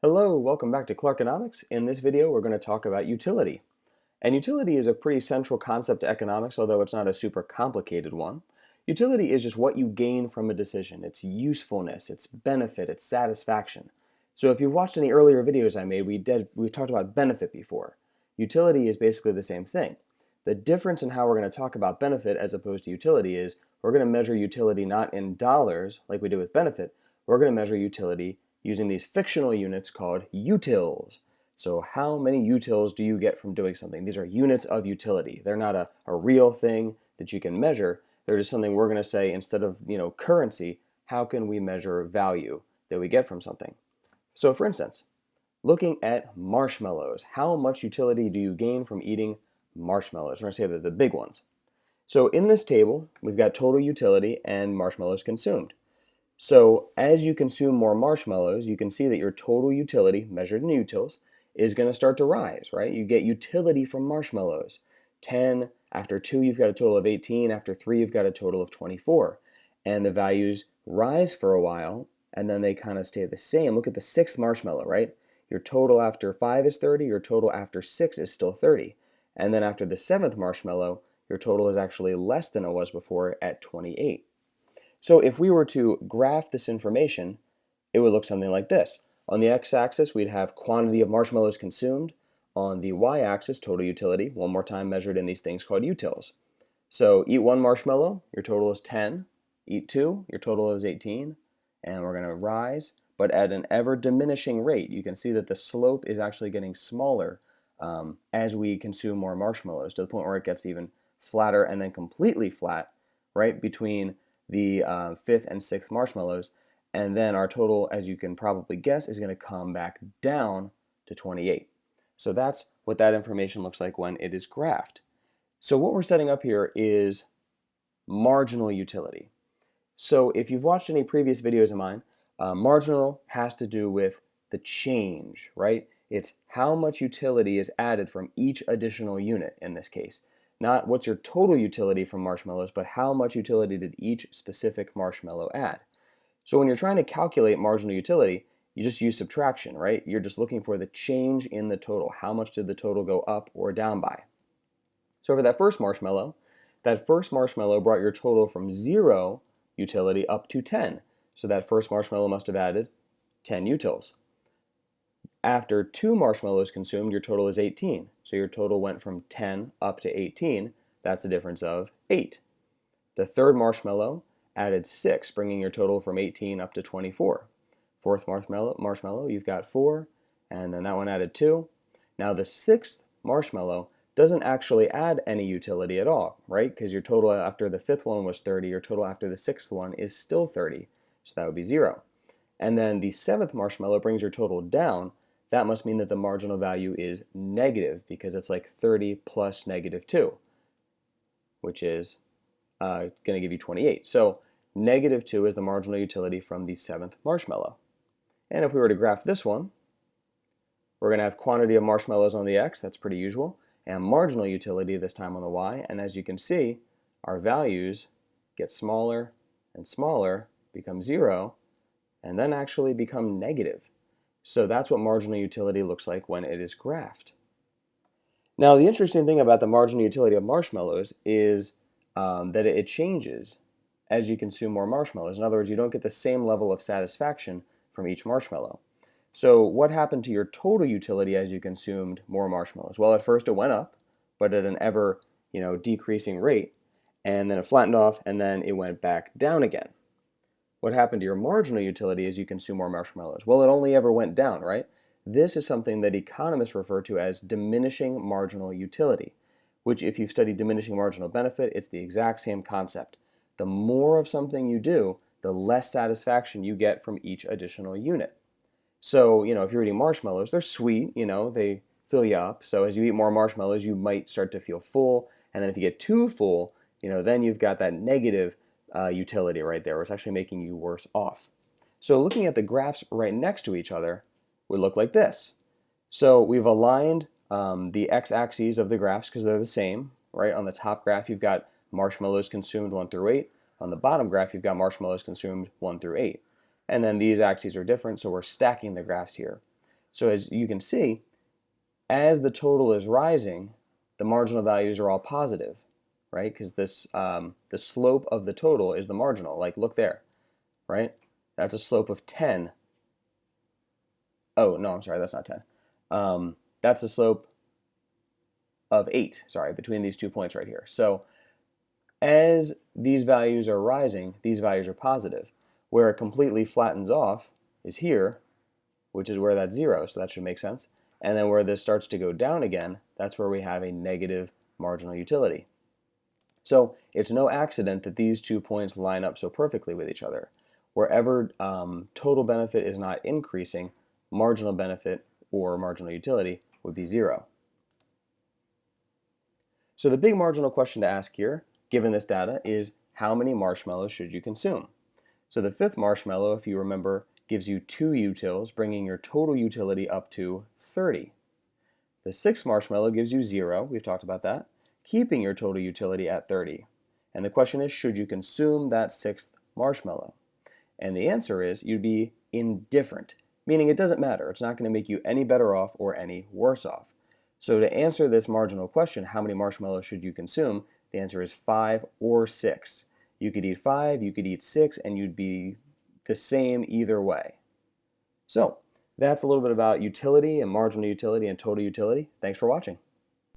Hello, welcome back to Clarkenomics. In this video, we're going to talk about utility. And utility is a pretty central concept to economics, although it's not a super complicated one. Utility is just what you gain from a decision. It's usefulness, it's benefit, it's satisfaction. So if you've watched any earlier videos I made, we've talked about benefit before. Utility is basically the same thing. The difference in how we're going to talk about benefit as opposed to utility is we're going to measure utility not in dollars like we did with benefit. We're going to measure utility using these fictional units called utils. So how many utils do you get from doing something? These are units of utility. They're not a real thing that you can measure. They're just something we're going to say instead of currency, how can we measure value that we get from something? So for instance, looking at marshmallows, how much utility do you gain from eating marshmallows? We're going to say the big ones. So in this table, we've got total utility and marshmallows consumed. So as you consume more marshmallows, you can see that your total utility, measured in utils, is going to start to rise, right? You get utility from marshmallows. 10, after 2 you've got a total of 18, after 3 you've got a total of 24. And the values rise for a while, and then they kind of stay the same. Look at the 6th marshmallow, right? Your total after 5 is 30, your total after 6 is still 30. And then after the 7th marshmallow, your total is actually less than it was before at 28. So if we were to graph this information, it would look something like this. On the x-axis, we'd have quantity of marshmallows consumed. On the y-axis, total utility, one more time measured in these things called utils. So eat 1 marshmallow, your total is 10. Eat 2, your total is 18. And we're going to rise, but at an ever diminishing rate. You can see that the slope is actually getting smaller as we consume more marshmallows, to the point where it gets even flatter and then completely flat, right, between the 5th and 6th marshmallows. And then our total, as you can probably guess, is going to come back down to 28. So that's what that information looks like when it is graphed. So what we're setting up here is marginal utility. So if you've watched any previous videos of mine, marginal has to do with the change, right? It's how much utility is added from each additional unit in this case. Not what's your total utility from marshmallows, but how much utility did each specific marshmallow add. So when you're trying to calculate marginal utility, you just use subtraction, right? You're just looking for the change in the total. How much did the total go up or down by? So for that first marshmallow brought your total from 0 utility up to 10. So that first marshmallow must have added 10 utils. After 2 marshmallows consumed, your total is 18. So your total went from 10 up to 18. That's a difference of 8. The third marshmallow added 6, bringing your total from 18 up to 24. Fourth marshmallow, you've got 4, and then that one added 2. Now the 6th marshmallow doesn't actually add any utility at all, right? Because your total after the 5th one was 30, your total after the 6th one is still 30, so that would be 0. And then the 7th marshmallow brings your total down. That must mean that the marginal value is negative, because it's like 30 plus negative 2, which is going to give you 28. So negative 2 is the marginal utility from the 7th marshmallow. And if we were to graph this one, we're going to have quantity of marshmallows on the x, that's pretty usual, and marginal utility this time on the y. And as you can see, our values get smaller and smaller, become 0, and then actually become negative. So that's what marginal utility looks like when it is graphed. Now the interesting thing about the marginal utility of marshmallows is that it changes as you consume more marshmallows. In other words, you don't get the same level of satisfaction from each marshmallow. So what happened to your total utility as you consumed more marshmallows? Well, at first it went up, but at an ever decreasing rate, and then it flattened off, and then it went back down again. What happened to your marginal utility as you consume more marshmallows? Well, it only ever went down, right? This is something that economists refer to as diminishing marginal utility, which if you've studied diminishing marginal benefit, it's the exact same concept. The more of something you do, the less satisfaction you get from each additional unit. So, if you're eating marshmallows, they're sweet, they fill you up. So as you eat more marshmallows, you might start to feel full. And then if you get too full, then you've got that negative utility right there, where it's actually making you worse off. So looking at the graphs right next to each other would look like this. So we've aligned the x-axes of the graphs because they're the same, right? On the top graph, you've got marshmallows consumed 1 through 8. On the bottom graph, you've got marshmallows consumed 1 through 8. And then these axes are different, so we're stacking the graphs here. So as you can see, as the total is rising, the marginal values are all positive, right? Because the slope of the total is the marginal. Like, look there, right? That's a slope of 10. Oh, no, I'm sorry, that's not 10. That's a slope of 8, sorry, between these 2 points right here. So as these values are rising, these values are positive. Where it completely flattens off is here, which is where that's 0, so that should make sense. And then where this starts to go down again, that's where we have a negative marginal utility. So it's no accident that these 2 points line up so perfectly with each other. Wherever total benefit is not increasing, marginal benefit or marginal utility would be 0. So the big marginal question to ask here, given this data, is how many marshmallows should you consume? So the fifth marshmallow, if you remember, gives you 2 utils, bringing your total utility up to 30. The sixth marshmallow gives you 0, we've talked about that, keeping your total utility at 30. And the question is, should you consume that sixth marshmallow? And the answer is you'd be indifferent, meaning it doesn't matter. It's not going to make you any better off or any worse off. So to answer this marginal question, how many marshmallows should you consume? The answer is 5 or 6. You could eat 5, you could eat 6, and you'd be the same either way. So that's a little bit about utility and marginal utility and total utility. Thanks for watching.